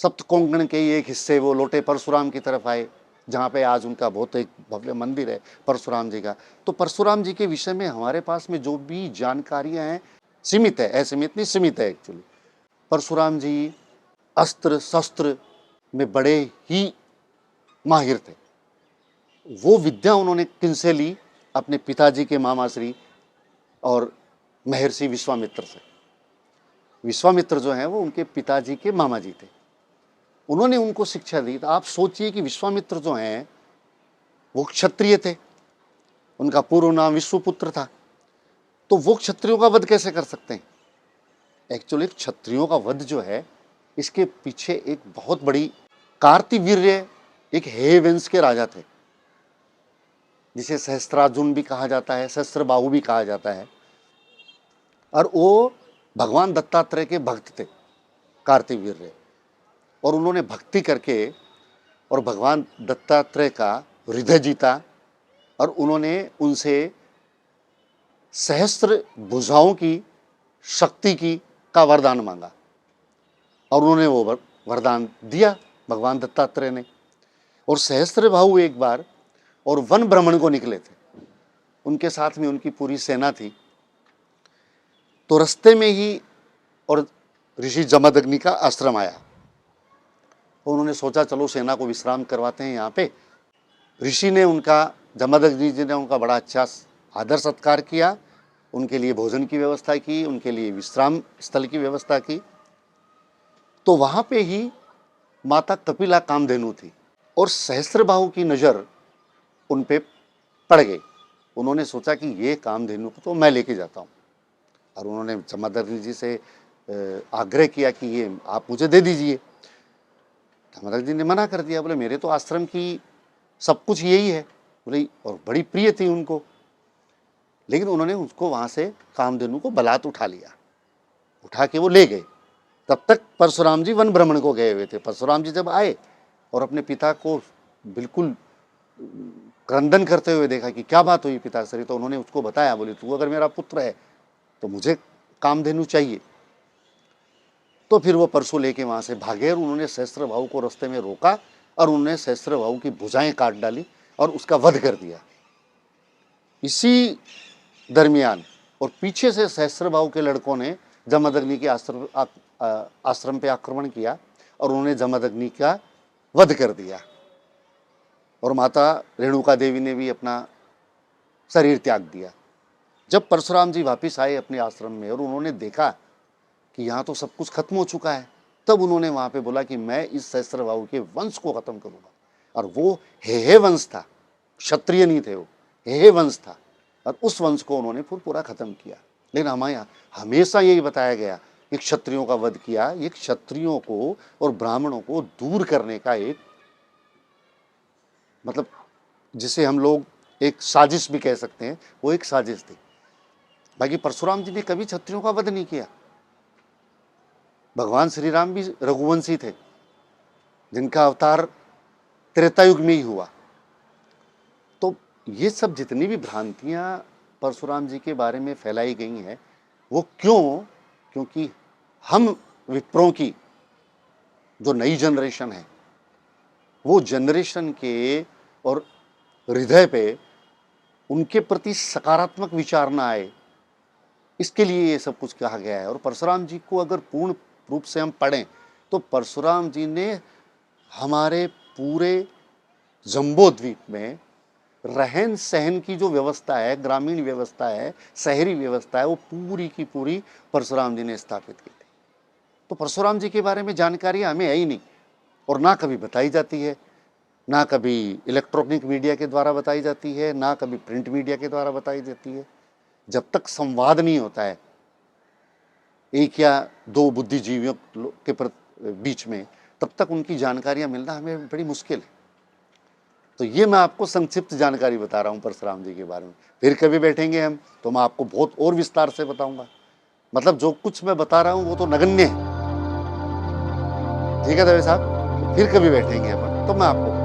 सप्त कोंकण के एक हिस्से वो लौटे परशुराम की तरफ आए, जहाँ पे आज उनका बहुत एक भव्य मंदिर है परशुराम जी का। तो परशुराम जी के विषय में हमारे पास में जो भी जानकारियाँ हैं सीमित है, असीमित नहीं, सीमित है एक्चुअली। परशुराम जी अस्त्र शस्त्र में बड़े ही माहिर थे। वो विद्या उन्होंने किनसे ली? अपने पिताजी के मामा श्री और महर्षि विश्वामित्र से। विश्वामित्र जो हैं वो उनके पिताजी के मामा जी थे, उन्होंने उनको शिक्षा दी। तो आप सोचिए कि विश्वामित्र जो हैं वो क्षत्रिय थे, उनका पूर्व नाम विश्वपुत्र था, तो वो क्षत्रियों का वध कैसे कर सकते हैं? एक्चुअली क्षत्रियों का वध जो है इसके पीछे एक बहुत बड़ी कार्तिवीर्य, एक हेय वंश के राजा थे, जिसे सहस्त्रार्जुन भी कहा जाता है, सहस्त्रबाहु भी कहा जाता है। और वो भगवान दत्तात्रेय के भक्त थे कार्तिवीर्य, और उन्होंने भक्ति करके और भगवान दत्तात्रेय का हृदय जीता, और उन्होंने उनसे सहस्त्र भुजाओं की शक्ति की का वरदान मांगा, और उन्होंने वो वरदान दिया भगवान दत्तात्रेय ने। और सहस्त्रबाहु एक बार और वन भ्रमण को निकले थे, उनके साथ में उनकी पूरी सेना थी। तो रास्ते में ही और ऋषि जमदग्नि का आश्रम आया, तो उन्होंने सोचा चलो सेना को विश्राम करवाते हैं यहाँ पे। ऋषि ने उनका, जमदग्नि जी ने उनका बड़ा अच्छा आदर सत्कार किया, उनके लिए भोजन की व्यवस्था की, उनके लिए विश्राम स्थल की व्यवस्था की। तो वहाँ पे ही माता कपिला कामधेनु थी, और सहस्त्रबाहु की नज़र उन पे पड़ गई। उन्होंने सोचा कि ये कामधेनु को तो मैं लेके जाता हूँ, और उन्होंने जमदग्नि जी से आग्रह किया कि ये आप मुझे दे दीजिए। जमदग्नि जी ने मना कर दिया, बोले मेरे तो आश्रम की सब कुछ यही है, बोले, और बड़ी प्रिय थी उनको। लेकिन उन्होंने उसको वहाँ से कामधेनु को बलात् उठा लिया, उठा के वो ले गए। तब तक परशुराम जी वन भ्रमण को गए हुए थे। परशुराम जी जब आए और अपने पिता को बिल्कुल क्रंदन करते हुए देखा कि क्या बात हुई पिताश्री, तो उन्होंने उसको बताया, बोले तू अगर मेरा पुत्र है तो मुझे कामधेनु चाहिए। तो फिर वो परशु लेके वहाँ से भागे, और उन्होंने सहस्त्रबाहु को रास्ते में रोका, और उन्होंने सहस्त्रबाहु की भुजाएं काट डाली और उसका वध कर दिया। इसी दरमियान और पीछे से सहस्त्रबाहु के लड़कों ने जमदग्नि के आश्रम पे आक्रमण किया, और उन्होंने जमदग्नि का वध कर दिया। और माता रेणुका देवी ने भी अपना शरीर त्याग दिया। जब परशुराम जी वापस आए अपने आश्रम में और उन्होंने देखा कि यहाँ तो सब कुछ खत्म हो चुका है, तब उन्होंने वहाँ पे बोला कि मैं इस सहस्त्रबाहु के वंश को खत्म करूँगा। और वो हेय वंश था, क्षत्रिय नहीं थे, वो हेय वंश था, और उस वंश को उन्होंने फिर पूरा खत्म किया। लेकिन हमारे यहाँ हमेशा यही बताया गया कि क्षत्रियों का वध किया, ये क्षत्रियों को और ब्राह्मणों को दूर करने का एक, मतलब जिसे हम लोग एक साजिश भी कह सकते हैं, वो एक साजिश थी। बाकी परशुराम जी ने कभी क्षत्रियों का वध नहीं किया। भगवान श्री राम भी रघुवंशी थे, जिनका अवतार त्रेता युग में ही हुआ। तो ये सब जितनी भी भ्रांतियां परशुराम जी के बारे में फैलाई गई हैं, वो क्यों? क्योंकि हम विप्रों की जो नई जनरेशन है, वो जनरेशन के और हृदय पे उनके प्रति सकारात्मक विचार ना आए, इसके लिए ये सब कुछ कहा गया है। और परशुराम जी को अगर पूर्ण रूप से हम पढ़ें तो परशुराम जी ने हमारे पूरे जम्बूद्वीप में रहन सहन की जो व्यवस्था है, ग्रामीण व्यवस्था है, शहरी व्यवस्था है, वो पूरी की पूरी परशुराम जी ने स्थापित की थी। तो परशुराम जी के बारे में जानकारी हमें है ही नहीं, और ना कभी बताई जाती है, ना कभी इलेक्ट्रॉनिक मीडिया के द्वारा बताई जाती है, ना कभी प्रिंट मीडिया के द्वारा बताई जाती है। जब तक संवाद नहीं होता है एक या दो बुद्धिजीवियों के बीच में, तब तक उनकी जानकारियां मिलना हमें बड़ी मुश्किल है। तो ये मैं आपको संक्षिप्त जानकारी बता रहा हूँ परशुराम जी के बारे में। फिर कभी बैठेंगे हम तो मैं आपको बहुत और विस्तार से बताऊंगा। मतलब जो कुछ मैं बता रहा हूँ वो तो नगण्य है। ठीक है दवे साहब, फिर कभी बैठेंगे अपन तो मैं आपको